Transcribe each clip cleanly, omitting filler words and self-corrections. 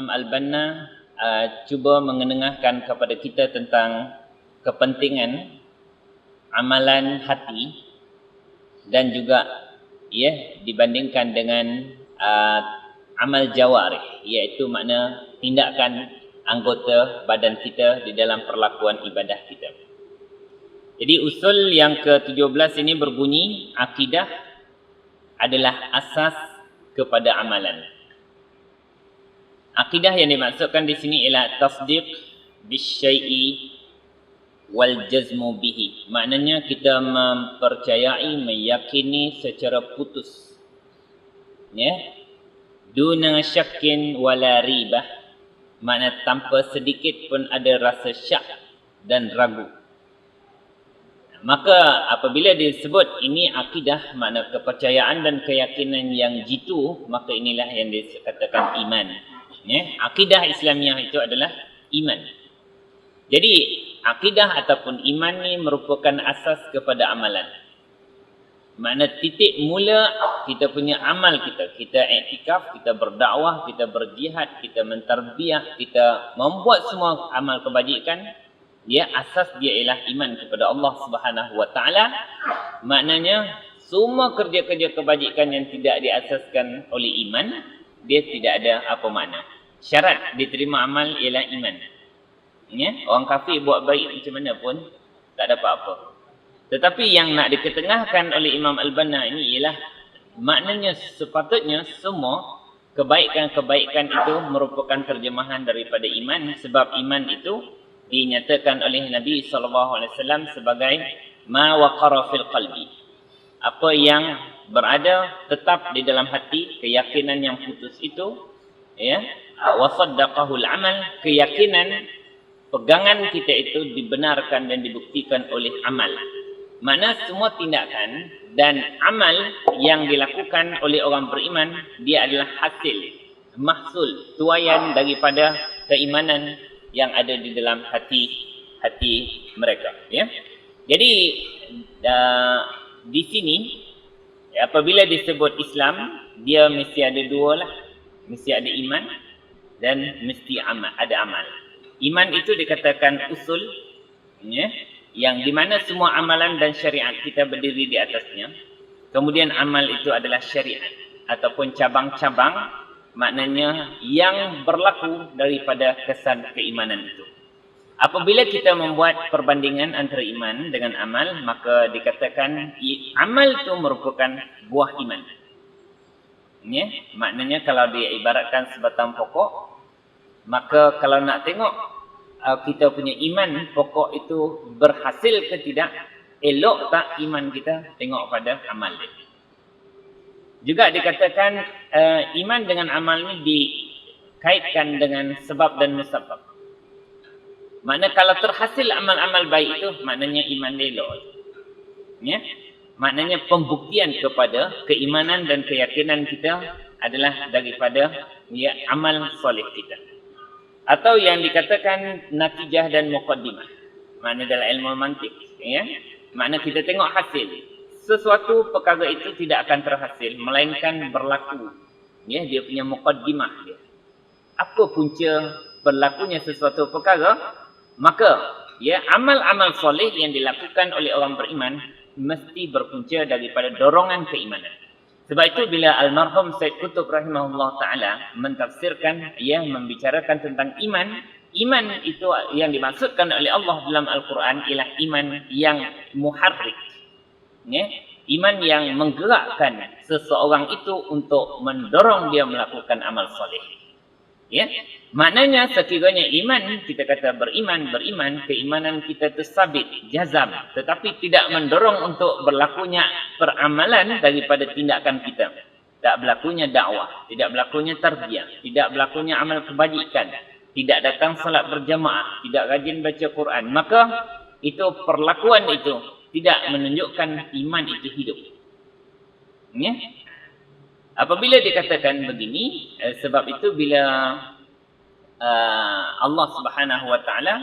Imam Al-Banna cuba mengenengahkan kepada kita tentang kepentingan amalan hati dan juga dibandingkan dengan amal jawarih, iaitu makna tindakan anggota badan kita di dalam perlakuan ibadah kita. Jadi usul yang ke-17 ini berbunyi, akidah adalah asas kepada amalan. Akidah yang dimaksudkan di sini ialah tasdiq bisyai'i wal jazmu bihi. Maknanya kita mempercayai, meyakini secara putus. Duna syakkin wala ribah. Makna tanpa sedikit pun ada rasa syak dan ragu. Maka apabila disebut ini akidah, makna kepercayaan dan keyakinan yang jitu, maka inilah yang dikatakan iman. Akidah Islamiah itu adalah iman. Jadi akidah ataupun iman ni merupakan asas kepada amalan. Makna titik mula kita punya amal kita. Kita iktikaf, kita berdakwah, kita berjihad, kita mentarbiah, kita membuat semua amal kebajikan. Asas dia ialah iman kepada Allah Subhanahu Wa Taala. Maknanya semua kerja-kerja kebajikan yang tidak diasaskan oleh iman, dia tidak ada apa makna. Syarat diterima amal ialah iman. Orang kafir buat baik macam mana pun tak ada apa-apa. Tetapi yang nak diketengahkan oleh Imam Al-Banna ini ialah maknanya sepatutnya semua kebaikan-kebaikan itu merupakan terjemahan daripada iman, sebab iman itu dinyatakan oleh Nabi SAW sebagai ma waqara fil qalbi. Apa yang berada tetap di dalam hati, keyakinan yang putus itu, wa saddaqahul amal, keyakinan pegangan kita itu dibenarkan dan dibuktikan oleh amal. Mana semua tindakan dan amal yang dilakukan oleh orang beriman, dia adalah hasil, mahsul, tuaian daripada keimanan yang ada di dalam hati mereka. Jadi di sini apabila disebut Islam, dia mesti ada dua lah, mesti ada iman dan mesti ada amal. Iman itu dikatakan usul, yang di mana semua amalan dan syariat kita berdiri di atasnya. Kemudian amal itu adalah syariat ataupun cabang-cabang, maknanya yang berlaku daripada kesan keimanan itu. Apabila kita membuat perbandingan antara iman dengan amal, maka dikatakan amal itu merupakan buah iman. Maknanya kalau dia ibaratkan sebatang pokok, maka kalau nak tengok kita punya iman pokok itu berhasil ke tidak, elok tak iman kita, tengok pada amal dia. Juga dikatakan iman dengan amal ni dikaitkan dengan sebab dan musabab. Makna kalau terhasil amal-amal baik itu, maknanya iman dia elok. Maknanya pembuktian kepada keimanan dan keyakinan kita adalah daripada amal soleh kita. Atau yang dikatakan natijah dan muqaddimah. Makna dalam ilmu mantik. Makna kita tengok hasil. Sesuatu perkara itu tidak akan terhasil melainkan berlaku. Dia punya muqaddimah dia. Apa punca berlakunya sesuatu perkara? Maka amal-amal soleh yang dilakukan oleh orang beriman mesti berpunca daripada dorongan keimanan. Sebab itu bila almarhum Said Qutb rahimahullah ta'ala mentafsirkan, membicarakan tentang iman. Iman itu yang dimaksudkan oleh Allah dalam Al-Quran ialah iman yang muharrik. Iman yang menggerakkan seseorang itu untuk mendorong dia melakukan amal soleh. Maknanya sekiranya iman, kita kata beriman, keimanan kita tersabit, jazam, tetapi tidak mendorong untuk berlakunya peramalan daripada tindakan kita. Tak berlakunya dakwah, tidak berlakunya tarbiyah, tidak berlakunya amal kebajikan, tidak datang salat berjamaah, tidak rajin baca Quran, maka itu perlakuan itu tidak menunjukkan iman itu hidup. Apabila dikatakan begini, sebab itu bila Allah Subhanahu Wa Taala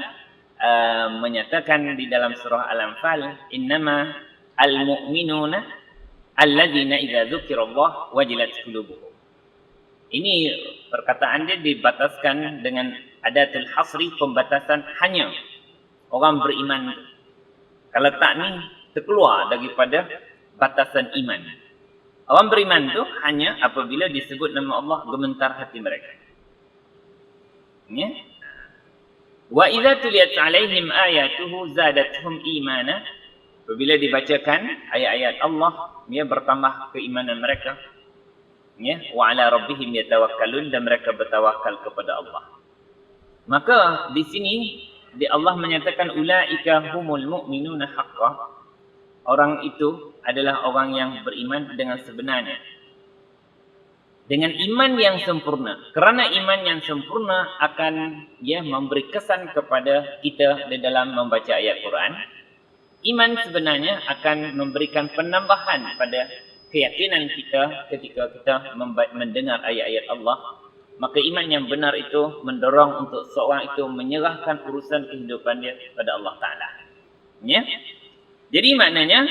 menyatakan di dalam surah Al-Anfal, innama al-mu'minuna alladzina idza dzukirallah wajilat qulubuhum. Ini perkataan dia dibataskan dengan adatul hasri, pembatasan hanya orang beriman. Kalau tak ni terkeluar daripada batasan iman. Orang beriman tu hanya apabila disebut nama Allah gemetar hati mereka. Ya. Wa idza tuliyat alaihim ayatuhu zadatuhum imana. Apabila dibacakan ayat-ayat Allah, ia bertambah keimanan mereka. Ya, wa ala rabbihim yatawakkalun, dan mereka bertawakal kepada Allah. Maka di sini Allah menyatakan ulaika humul mu'minuna haqqan. Orang itu adalah orang yang beriman dengan sebenarnya. Dengan iman yang sempurna. Kerana iman yang sempurna akan memberi kesan kepada kita di dalam membaca ayat Quran. Iman sebenarnya akan memberikan penambahan pada keyakinan kita ketika kita mendengar ayat-ayat Allah. Maka iman yang benar itu mendorong untuk seorang itu menyerahkan urusan kehidupan dia kepada Allah Ta'ala. Ya? Jadi maknanya,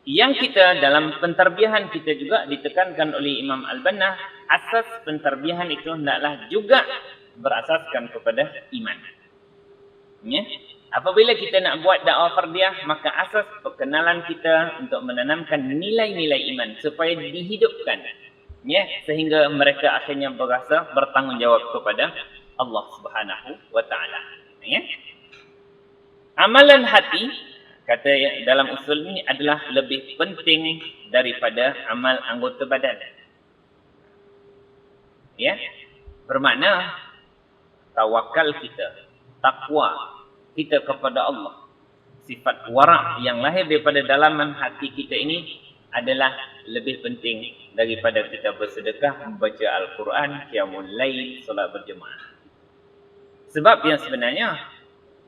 yang kita dalam pentarbiahan kita juga ditekankan oleh Imam Al-Banna, asas pentarbiahan itu hendaklah juga berasaskan kepada iman. Ya? Apabila kita nak buat dakwah fardiah, maka asas perkenalan kita untuk menanamkan nilai-nilai iman supaya dihidupkan, ya, sehingga mereka akhirnya berasa bertanggungjawab kepada Allah Subhanahu wa taala, ya. Amalan hati, kata dalam usul ini, adalah lebih penting daripada amal anggota badan. Ya. Bermakna tawakal kita, takwa kita kepada Allah, sifat wara' yang lahir daripada dalaman hati kita ini adalah lebih penting daripada kita bersedekah, membaca Al-Quran, qiyamul lail, solat berjemaah. Sebab yang sebenarnya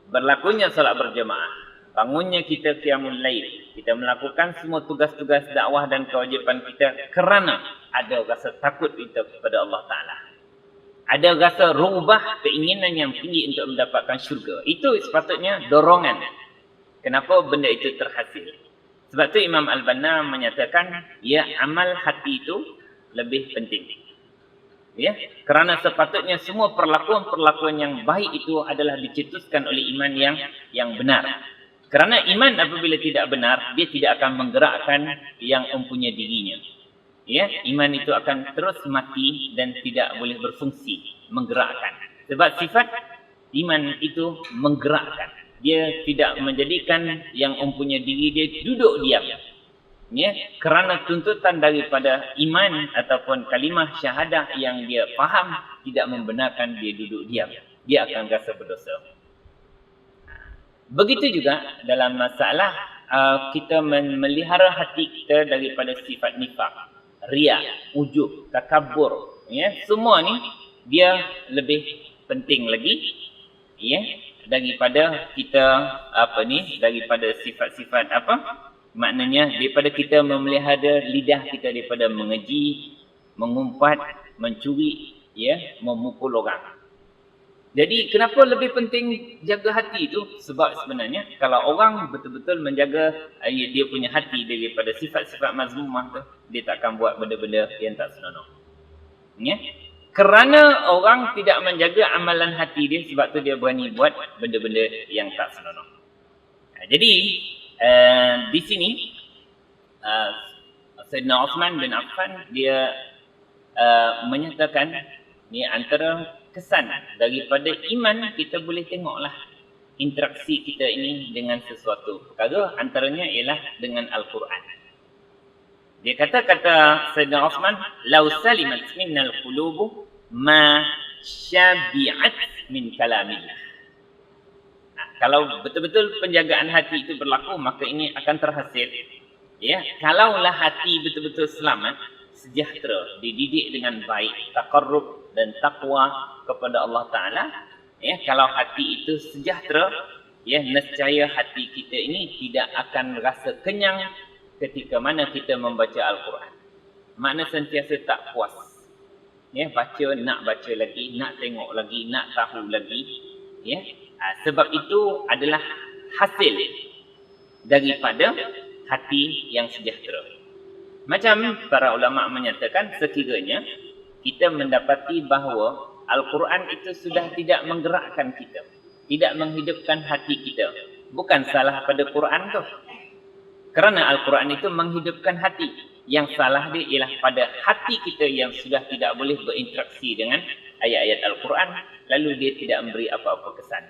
berlakunya solat berjemaah, bangunnya kita qiyamul lail, kita melakukan semua tugas-tugas dakwah dan kewajipan kita kerana ada rasa takut kita kepada Allah Ta'ala. Ada rasa rubah keinginan yang tinggi untuk mendapatkan syurga. Itu sepatutnya dorongan. Kenapa benda itu terhasil? Sebab tu Imam Al-Banna menyatakan, ya, amal hati itu lebih penting. Ya, kerana sepatutnya semua perlakuan-perlakuan yang baik itu adalah dicetuskan oleh iman yang benar. Kerana iman apabila tidak benar, dia tidak akan menggerakkan yang mempunyai dirinya. Ya, iman itu akan terus mati dan tidak boleh berfungsi, menggerakkan. Sebab sifat iman itu menggerakkan. Dia tidak menjadikan yang mempunyai diri dia duduk diam. Ya, kerana tuntutan daripada iman ataupun kalimah syahadah yang dia faham tidak membenarkan dia duduk diam. Dia akan rasa berdosa. Begitu juga dalam masalah kita memelihara hati kita daripada sifat nifaq, riya, ujub, takabur, ya, semua ni dia lebih penting lagi, ya, daripada kita daripada sifat-sifat maknanya daripada kita memelihara lidah kita daripada mengeji, mengumpat, mencuri, ya, memukul orang. Jadi kenapa lebih penting jaga hati itu? Sebab sebenarnya kalau orang betul-betul menjaga dia punya hati daripada sifat-sifat mazmumah tu, dia tak akan buat benda-benda yang tak senonoh. Ya? Kerana orang tidak menjaga amalan hati dia, sebab tu dia berani buat benda-benda yang tak senonoh. Jadi di sini Sayyidina Uthman bin Affan dia menyatakan ni antara kesan daripada iman, kita boleh tengoklah interaksi kita ini dengan sesuatu perkara, antaranya ialah dengan Al-Quran. Dia kata Sayyidina Uthman, "Lau salimat minnal qulubu ma syabi'at min kalamillah." Kalau betul-betul penjagaan hati itu berlaku, maka ini akan terhasil. Ya, kalaulah hati betul-betul selamat, sejahtera, dididik dengan baik, taqarrub dan takwa kepada Allah Ta'ala, ya, kalau hati itu sejahtera, ya, nescaya hati kita ini tidak akan rasa kenyang ketika mana kita membaca Al-Quran. Makna sentiasa tak puas, ya, nak baca lagi, nak tengok lagi, nak tahu lagi, ya. Sebab itu adalah hasil daripada hati yang sejahtera. Macam para ulama menyatakan, sekiranya kita mendapati bahawa Al-Quran itu sudah tidak menggerakkan kita, tidak menghidupkan hati kita. Bukan salah pada Quran tu, kerana Al-Quran itu menghidupkan hati. Yang salah dia ialah pada hati kita yang sudah tidak boleh berinteraksi dengan ayat-ayat Al-Quran, lalu dia tidak memberi apa-apa kesan.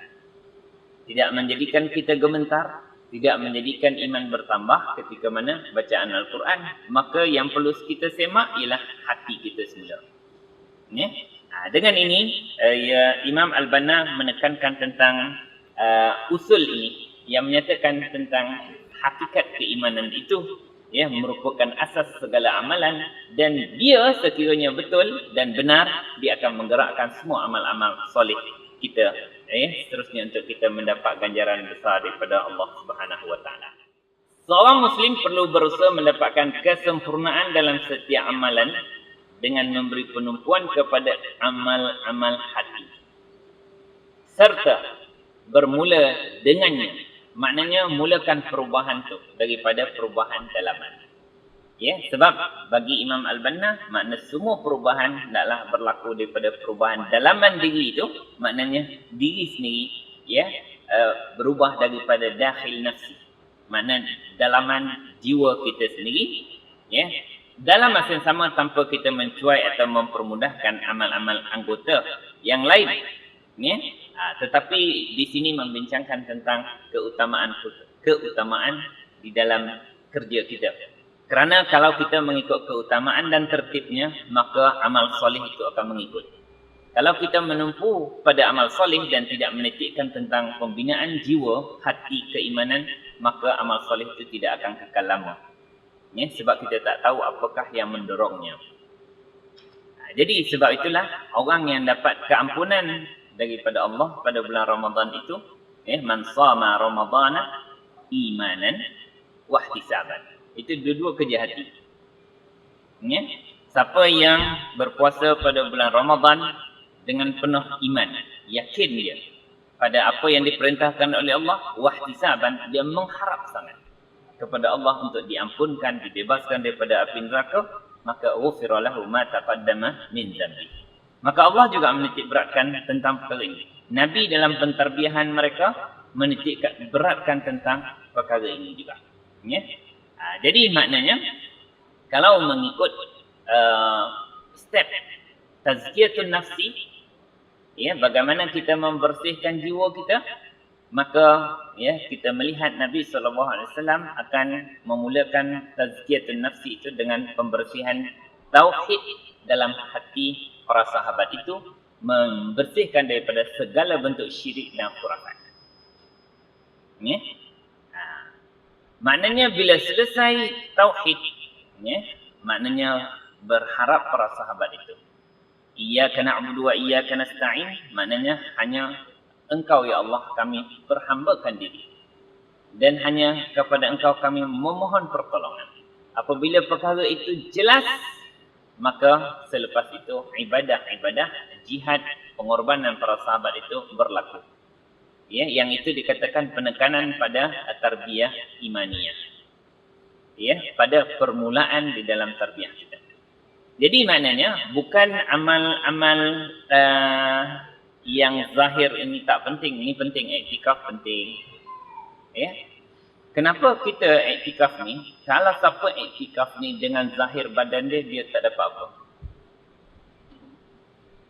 Tidak menjadikan kita gemetar, tidak menjadikan iman bertambah ketika mana bacaan Al-Quran. Maka yang perlu kita semak ialah hati kita semula. Ya? Dengan ini, Imam Al-Banna menekankan tentang usul ini yang menyatakan tentang hakikat keimanan itu, ya, merupakan asas segala amalan, dan dia sekiranya betul dan benar, dia akan menggerakkan semua amal-amal soleh kita, seterusnya untuk kita mendapat ganjaran besar daripada Allah Subhanahu wa taala. Seorang muslim perlu berusaha mendapatkan kesempurnaan dalam setiap amalan dengan memberi penumpuan kepada amal-amal hati, serta bermula dengannya. Maknanya mulakan perubahan tu daripada perubahan dalaman. Ya, sebab bagi Imam Al-Banna, makna semua perubahan hendaklah berlaku daripada perubahan dalaman diri itu, maknanya diri sendiri, ya, berubah daripada dakhil nafsi. Makna dalaman jiwa kita sendiri, ya. Dalam masa yang sama tanpa kita mencuai atau mempermudahkan amal-amal anggota yang lain, ya. Tetapi di sini membincangkan tentang keutamaan di dalam kerja kita. Kerana kalau kita mengikut keutamaan dan tertibnya, maka amal soleh itu akan mengikut. Kalau kita menumpu pada amal soleh dan tidak menitikkan tentang pembinaan jiwa, hati, keimanan, maka amal soleh itu tidak akan kekal lama. Ya, sebab kita tak tahu apakah yang mendorongnya. Jadi sebab itulah orang yang dapat keampunan daripada Allah pada bulan Ramadan itu, man shama ramadhana imanan wa ihtisaban. Itu dua-dua kerja hati. Ya, siapa yang berpuasa pada bulan Ramadan dengan penuh iman, yakin dia pada apa yang diperintahkan oleh Allah, wa ihtisaban, dia mengharap sangat kepada Allah untuk diampunkan, dibebaskan daripada api neraka, maka ghufira lahu ma taqaddama min dhanbi. Maka Allah juga menitik beratkan tentang perkara ini. Nabi dalam pentarbiyahan mereka menitik beratkan tentang perkara ini juga. Ya? Jadi maknanya, kalau mengikut step tazkiyatun nafsi, ya, bagaimana kita membersihkan jiwa kita, maka ya, kita melihat Nabi SAW akan memulakan tazkiyatun nafsi itu dengan pembersihan tauhid dalam hati para sahabat itu, membersihkan daripada segala bentuk syirik dan khurafat. Ya? Maknanya bila selesai tauhid, ya, maknanya berharap para sahabat itu, iyyaka na'budu wa iyyaka nasta'in, maknanya hanya Engkau ya Allah kami berhambakan diri, dan hanya kepada Engkau kami memohon pertolongan. Apabila perkara itu jelas, maka selepas itu ibadah-ibadah, jihad, pengorbanan para sahabat itu berlaku. Ya, yang itu dikatakan penekanan pada tarbiyah imaniyah. Ya, pada permulaan di dalam tarbiyah kita. Jadi maknanya bukan amal-amal yang zahir ini tak penting, ini penting, iktikaf penting. Ya. Kenapa kita iktikaf ni? Kalau siapa iktikaf ni dengan zahir badan dia, dia tak dapat apa.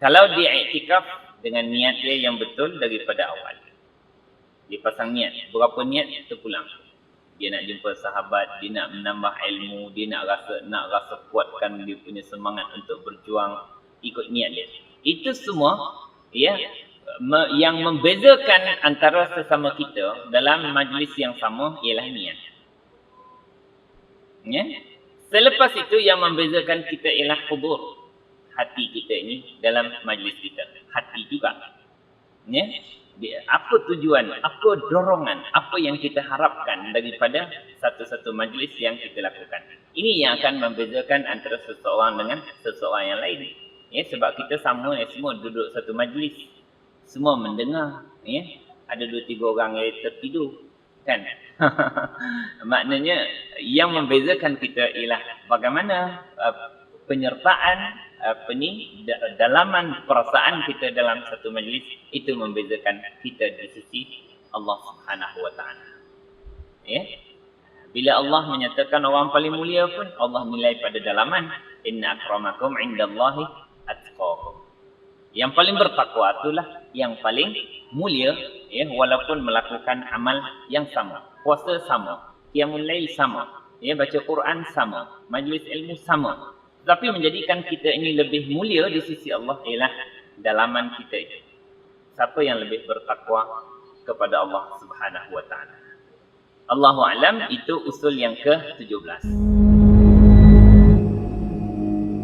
Kalau dia iktikaf dengan niat dia yang betul daripada awal, dia pasang niat, berapa niat terpulang. Dia nak jumpa sahabat, dia nak menambah ilmu, dia nak rasa kuatkan dia punya semangat untuk berjuang, ikut niat dia. Itu semua, ya, yang membezakan antara sesama kita dalam majlis yang sama ialah niat. Ya? Selepas itu yang membezakan kita ialah hudur, hati kita ini dalam majlis kita. Hati juga. Ya? Apa tujuan, apa dorongan, apa yang kita harapkan daripada satu-satu majlis yang kita lakukan. Ini yang akan membezakan antara seseorang dengan seseorang yang lain. Ya, sebab kita sama, ya, semua duduk satu majlis, semua mendengar. Ya. Ada 2-3 orang yang tertidur, kan? Maknanya yang membezakan kita ialah bagaimana penyertaan dalaman perasaan kita dalam satu majlis itu membezakan kita di sisi Allah Subhanahu wa taala. Ya. Bila Allah menyatakan orang paling mulia pun Allah nilai pada dalaman, inna akramakum indallahi atqakum. Yang paling bertakwa itulah yang paling mulia, ya, walaupun melakukan amal yang sama, puasa sama, qiyamul lail sama, ya, baca Quran sama, majlis ilmu sama. Tapi menjadikan kita ini lebih mulia di sisi Allah ialah dalaman kita itu. Siapa yang lebih bertakwa kepada Allah Subhanahu wa taala. Allahu a'lam, itu usul yang ke-17.